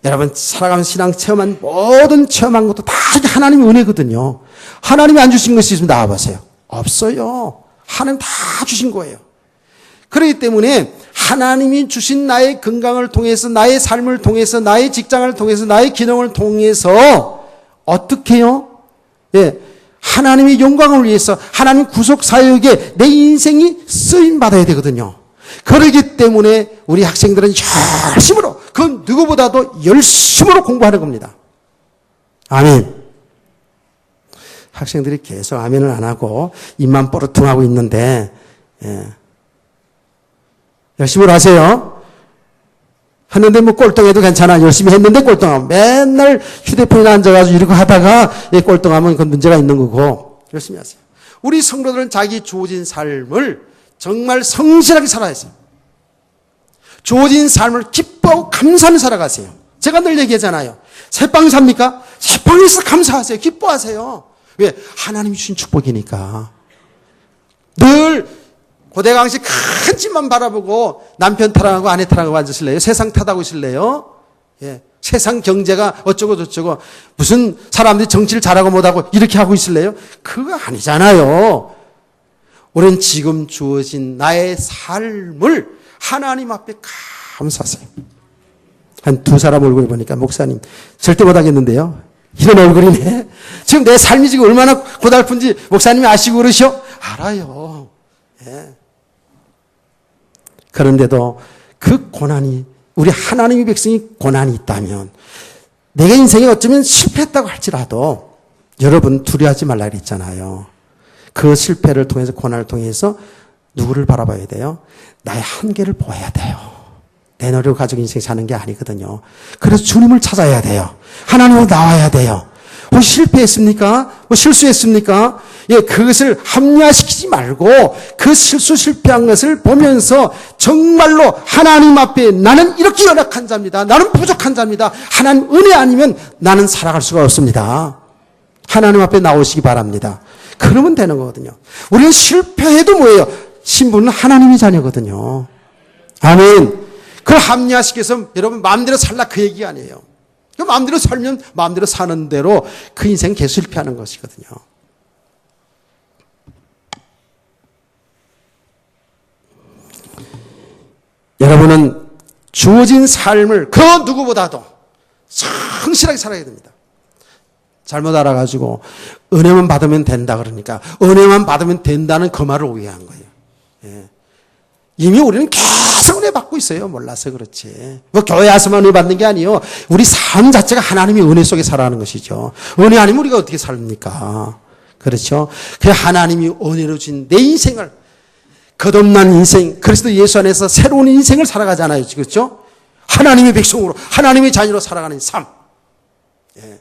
Speaker 1: 여러분 살아가면서 신앙 체험한 모든 체험한 것도 다 하나님의 은혜거든요. 하나님이 안 주신 것이 있으면 나와보세요. 없어요. 하나님 다 주신 거예요. 그렇기 때문에 하나님이 주신 나의 건강을 통해서, 나의 삶을 통해서, 나의 직장을 통해서, 나의 기능을 통해서 어떻게 해요? 예, 하나님의 영광을 위해서 하나님 구속 사역에 내 인생이 쓰임받아야 되거든요. 그렇기 때문에 우리 학생들은 열심으로, 그 누구보다도 열심으로 공부하는 겁니다. 아멘. 학생들이 계속 아멘을 안 하고 입만 뻐르퉁하고 있는데, 예. 열심히 하세요. 하는데 뭐 꼴등해도 괜찮아. 열심히 했는데 꼴등하면 맨날 휴대폰에 앉아가지고 이렇게 하다가 꼴등하면 그건 문제가 있는 거고 열심히 하세요. 우리 성도들은 자기 주어진 삶을 정말 성실하게 살아야 해요. 주어진 삶을 기뻐하고 감사하며 살아가세요. 제가 늘 얘기하잖아요. 새빵 삽니까? 새빵에서 감사하세요. 기뻐하세요. 왜? 하나님이 주신 축복이니까. 늘 고대강시 큰 집만 바라보고 남편 타랑하고 아내 타랑하고 앉으실래요? 세상 탓하고 있을래요? 예. 세상 경제가 어쩌고 저쩌고 무슨 사람들이 정치를 잘하고 못하고 이렇게 하고 있을래요? 그거 아니잖아요. 우리는 지금 주어진 나의 삶을 하나님 앞에 감사하세요. 한 두 사람 얼굴 보니까 목사님 절대 못하겠는데요. 이런 얼굴이네. 지금 내 삶이 지금 얼마나 고달픈지 목사님이 아시고 그러셔? 알아요. 예. 그런데도 그 고난이, 우리 하나님의 백성이 고난이 있다면 내가 인생에 어쩌면 실패했다고 할지라도 여러분 두려워하지 말라 그랬잖아요. 그 실패를 통해서, 고난을 통해서 누구를 바라봐야 돼요? 나의 한계를 보아야 돼요. 내 노력을 가지고 인생 사는 게 아니거든요. 그래서 주님을 찾아야 돼요. 하나님으로 나와야 돼요. 혹시 실패했습니까? 뭐 실수했습니까? 예, 그것을 합리화시키지 말고 그 실패한 것을 보면서 정말로 하나님 앞에 나는 이렇게 연약한 자입니다. 나는 부족한 자입니다. 하나님 은혜 아니면 나는 살아갈 수가 없습니다. 하나님 앞에 나오시기 바랍니다. 그러면 되는 거거든요. 우리는 실패해도 뭐예요? 신부는 하나님의 자녀거든요. 아멘. 그걸 합리화시켜서 여러분 마음대로 살라 그 얘기 아니에요. 마음대로 살면 마음대로 사는 대로 그 인생 계속 실패하는 것이거든요. 여러분은 주어진 삶을 그 누구보다도 성실하게 살아야 됩니다. 잘못 알아가지고 은혜만 받으면 된다 그러니까 은혜만 받으면 된다는 그 말을 오해한 거예요. 예. 이미 우리는 계속 은혜 받고 있어요. 몰라서 그렇지. 뭐 교회 와서만 은혜 받는 게 아니에요. 우리 삶 자체가 하나님의 은혜 속에 살아가는 것이죠. 은혜 아니면 우리가 어떻게 삽니까? 그렇죠? 그 하나님이 은혜로 준 내 인생을, 거듭난 인생, 그리스도 예수 안에서 새로운 인생을 살아가잖아요. 그렇죠? 하나님의 백성으로, 하나님의 자녀로 살아가는 삶. 예.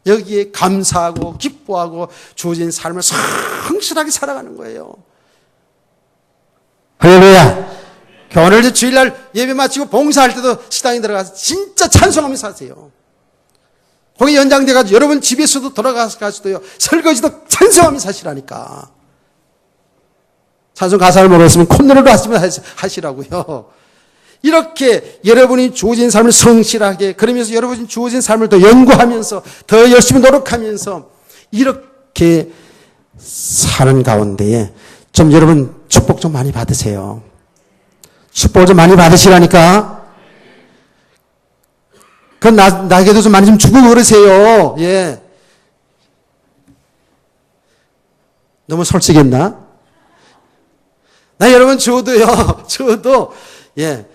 Speaker 1: 여기에 감사하고 기뻐하고 주어진 삶을 성실하게 살아가는 거예요. 할렐루야. 오늘 주일날 예배 마치고 봉사할 때도 식당에 들어가서 진짜 찬송하면서 하세요. 거기 연장돼가지고 여러분 집에서도 돌아가서도요 설거지도 찬송하면서 하시라니까. 찬송 가사를 모르겠으면 콧노래로 하시라고요. 이렇게 여러분이 주어진 삶을 성실하게, 그러면서 여러분이 주어진 삶을 더 연구하면서 더 열심히 노력하면서 이렇게 사는 가운데에 좀 여러분 축복 좀 많이 받으세요. 축복을 좀 많이 받으시라니까. 그건 나에게도 좀 많이 좀 주고 그러세요. 예. 너무 솔직했나? 나 여러분 저도 예.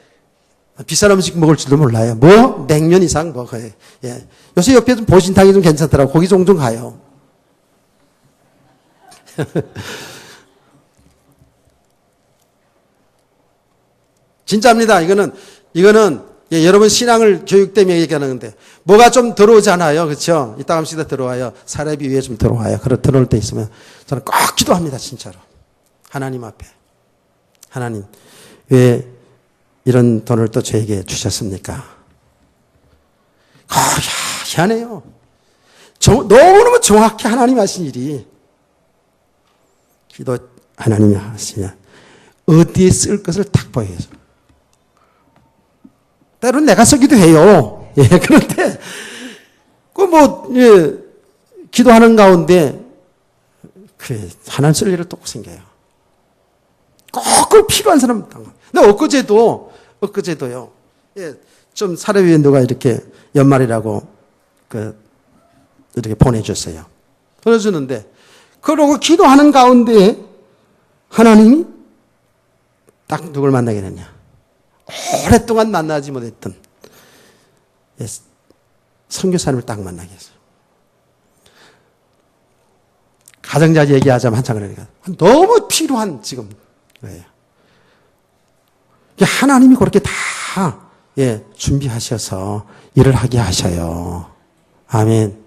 Speaker 1: 비싼 음식 먹을 줄도 몰라요. 뭐 냉면 이상 먹어요. 예. 요새 옆에 좀 보신탕이 좀 괜찮더라고. 거기 종종 가요. 진짜입니다. 이거는 예, 여러분 신앙을 교육 때문에 얘기하는 건데 뭐가 좀 들어오잖아요. 그렇죠? 이따 가면서 들어와요. 사례비 위에 좀 들어와요. 들어올 때 있으면 저는 꼭 기도합니다. 진짜로. 하나님 앞에. 하나님, 왜 이런 돈을 또 저에게 주셨습니까? 희한해요. 너무너무 정확히 하나님 하신 일이. 기도 하나님이 하시냐. 어디에 쓸 것을 딱 보여줘. 때로는 내가 쓰기도 해요. 예, 그런데, 기도하는 가운데, 그래, 하나님 쓸 일을 또 생겨요. 꼭 필요한 사람. 근데 엊그제도요. 예, 좀 사례비에 누가 이렇게 연말이라고, 이렇게 보내줬어요. 보내주는데, 그러고 기도하는 가운데, 하나님이 딱 누굴 만나게 됐냐. 오랫동안 만나지 못했던 선교사님을 딱 만나게 했어요. 가정자 얘기하자면 한참 그러니까 너무 필요한 지금 거예요. 하나님이 그렇게 다 준비하셔서 일을 하게 하셔요. 아멘.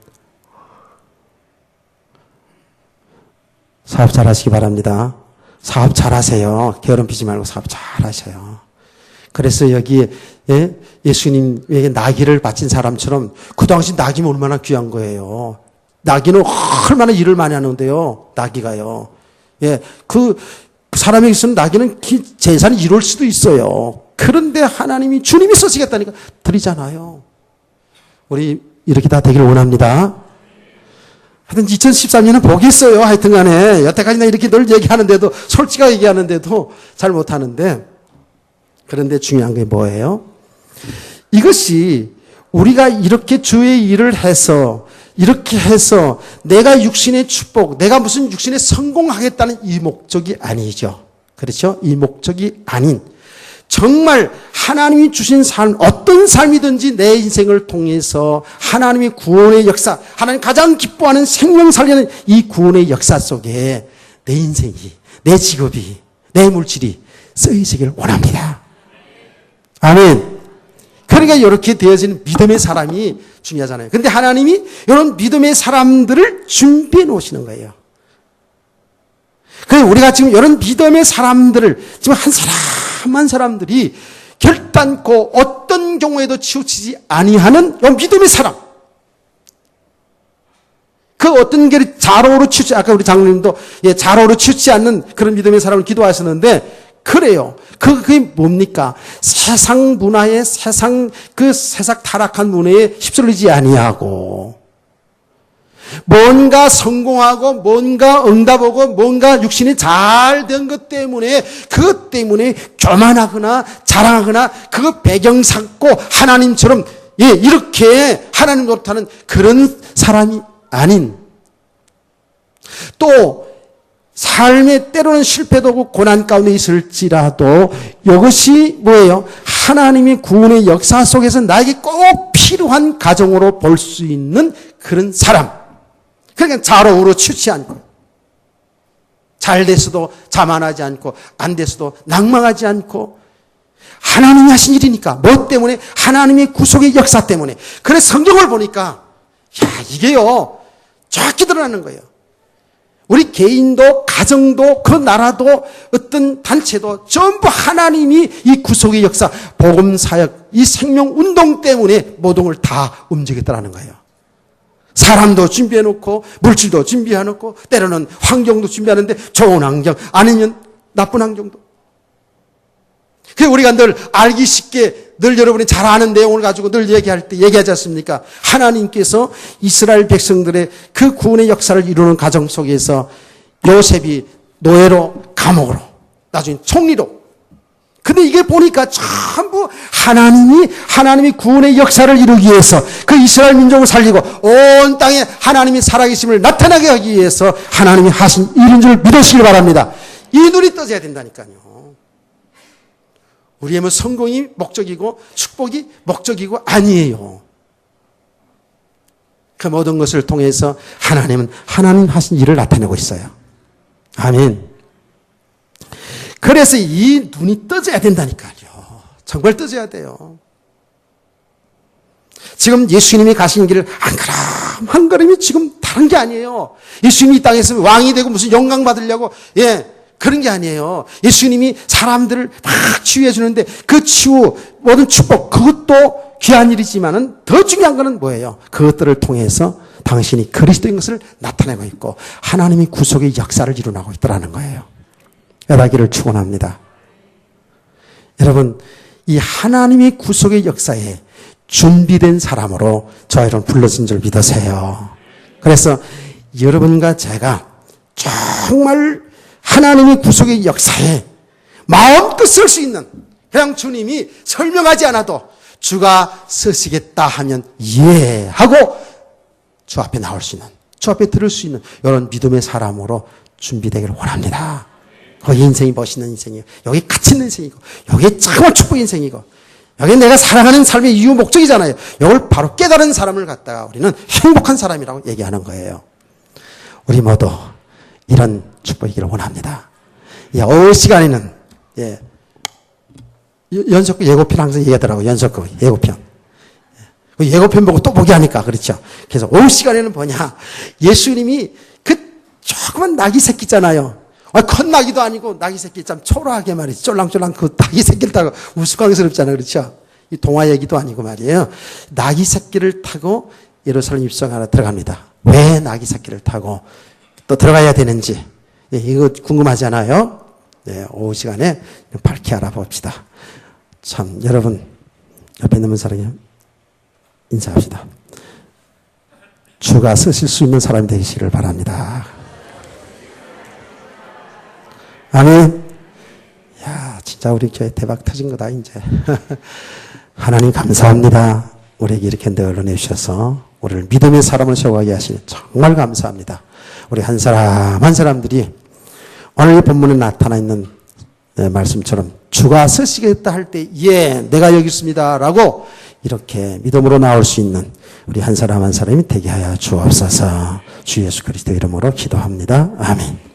Speaker 1: 사업 잘하시기 바랍니다. 사업 잘하세요. 게으름 피지 말고 사업 잘하셔요. 그래서 여기 예수님에게 나귀를 바친 사람처럼 그 당시 나귀면 얼마나 귀한 거예요. 나귀는 얼마나 일을 많이 하는데요. 나귀가요. 예, 그 사람에게 있으면 나귀는 재산이 이룰 수도 있어요. 그런데 하나님이 주님이 쓰시겠다니까 드리잖아요. 우리 이렇게 다 되기를 원합니다. 하여튼 2013년은 보겠어요. 하여튼 간에 여태까지 나 이렇게 늘 얘기하는데도 솔직하게 얘기하는데도 잘 못하는데 그런데 중요한 게 뭐예요? 이것이 우리가 이렇게 주의 일을 해서 이렇게 해서 내가 육신의 축복, 내가 무슨 육신에 성공하겠다는 이 목적이 아니죠. 그렇죠? 이 목적이 아닌 정말 하나님이 주신 삶, 어떤 삶이든지 내 인생을 통해서 하나님의 구원의 역사, 하나님 가장 기뻐하는 생명 살리는 이 구원의 역사 속에 내 인생이, 내 직업이, 내 물질이 쓰여지길 원합니다. 아멘. 그러니까 이렇게 되어진 믿음의 사람이 중요하잖아요. 근데 하나님이 이런 믿음의 사람들을 준비해 놓으시는 거예요. 그래서 우리가 지금 이런 믿음의 사람들을 지금 한 사람 한 사람들이 결단코 어떤 경우에도 치우치지 아니하는 이 믿음의 사람. 그 어떤 게 자로로 치우치, 아까 우리 장로님도 자로로 치우치지 않는 그런 믿음의 사람을 기도하시는데 그래요. 그게 뭡니까? 세상 문화에 세상 타락한 문화에 휩쓸리지 아니하고 뭔가 성공하고 뭔가 응답하고 뭔가 육신이 잘 된 것 때문에 그것 때문에 교만하거나 자랑하거나 그 배경 삼고 하나님처럼 이렇게 하나님 노릇하는 그런 사람이 아닌 또 삶의 때로는 실패도 하고 고난 가운데 있을지라도 이것이 뭐예요? 하나님의 구원의 역사 속에서 나에게 꼭 필요한 가정으로 볼 수 있는 그런 사람. 그러니까 좌로우로 치우치 않고 잘 됐어도 자만하지 않고 안 됐어도 낭망하지 않고 하나님이 하신 일이니까 뭐 때문에? 하나님의 구속의 역사 때문에. 그래서 성경을 보니까 이게요 정확히 드러나는 거예요. 우리 개인도 가정도 그 나라도 어떤 단체도 전부 하나님이 이 구속의 역사 복음사역 이 생명운동 때문에 모든 걸 다 움직였다는 거예요. 사람도 준비해놓고 물질도 준비해놓고 때로는 환경도 준비하는데 좋은 환경 아니면 나쁜 환경도. 그래서 우리가 늘 알기 쉽게 늘 여러분이 잘 아는 내용을 가지고 늘 얘기할 때 얘기하지 않습니까? 하나님께서 이스라엘 백성들의 그 구원의 역사를 이루는 과정 속에서 요셉이 노예로 감옥으로 나중에 총리로. 근데 이게 보니까 전부 하나님이 구원의 역사를 이루기 위해서 그 이스라엘 민족을 살리고 온 땅에 하나님이 살아계심을 나타나게 하기 위해서 하나님이 하신 일인 줄 믿으시길 바랍니다. 이 눈이 떠져야 된다니까요. 우리의 뭐 성공이 목적이고 축복이 목적이고 아니에요. 그 모든 것을 통해서 하나님은 하나님 하신 일을 나타내고 있어요. 아멘. 그래서 이 눈이 떠져야 된다니까요. 정말 떠져야 돼요. 지금 예수님이 가신 길을 한 걸음이 지금 다른 게 아니에요. 예수님이 이 땅에 있으면 왕이 되고 무슨 영광 받으려고 그런 게 아니에요. 예수님이 사람들을 막 치유해 주는데 그 치유, 모든 축복, 그것도 귀한 일이지만은 더 중요한 거는 뭐예요? 그것들을 통해서 당신이 그리스도인 것을 나타내고 있고 하나님이 구속의 역사를 일어나고 있더라는 거예요. 여러분을 축원합니다. 여러분, 이 하나님의 구속의 역사에 준비된 사람으로 저 여러분 불러진 줄 믿으세요. 그래서 여러분과 제가 정말 하나님의 구속의 역사에 마음껏 쓸 수 있는, 그냥 주님이 설명하지 않아도 주가 쓰시겠다 하면 예 하고 주 앞에 나올 수 있는, 주 앞에 들을 수 있는 이런 믿음의 사람으로 준비되기를 원합니다. 거기 인생이 멋있는 인생이에요. 여기 가치 있는 인생이고, 여기 정말 축복 인생이고, 여기 내가 살아가는 삶의 이유 목적이잖아요. 이걸 바로 깨달은 사람을 갖다가 우리는 행복한 사람이라고 얘기하는 거예요. 우리 모두 이런 축복이기를 원합니다. 예, 어울 시간에는, 예, 연속극 예고편 항상 얘기하더라고요. 연속극 예고편. 예고편 보고 또 보게 하니까, 그렇죠. 그래서 어울 시간에는 뭐냐. 예수님이 그 조그만 낙이 새끼잖아요. 큰 낙이도 아니고 낙이 새끼 참 초라하게 말이지. 쫄랑쫄랑 그 낙이 새끼를 타고 우스꽝스럽잖아요. 그렇죠. 이 동화 얘기도 아니고 말이에요. 낙이 새끼를 타고 예루살렘 입성하러 들어갑니다. 왜 낙이 새끼를 타고 또 들어가야 되는지, 예, 이거 궁금하잖아요. 네, 오후 시간에 밝히 알아봅시다. 참, 여러분, 옆에 있는 사람이 인사합시다. 주가 쓰실 수 있는 사람이 되시기를 바랍니다. 아멘. 야, 진짜 우리 교회 대박 터진 거다, 이제. 하나님 감사합니다. 우리에게 이렇게 늘어내 주셔서 우리를 믿음의 사람을 세워가게 하시니 정말 감사합니다. 우리 한 사람 한 사람들이 오늘 본문에 나타나 있는 말씀처럼 주가 쓰시겠다 할 때 예, 내가 여기 있습니다 라고 이렇게 믿음으로 나올 수 있는 우리 한 사람 한 사람이 되게 하여 주옵소서. 주 예수 그리스도 이름으로 기도합니다. 아멘.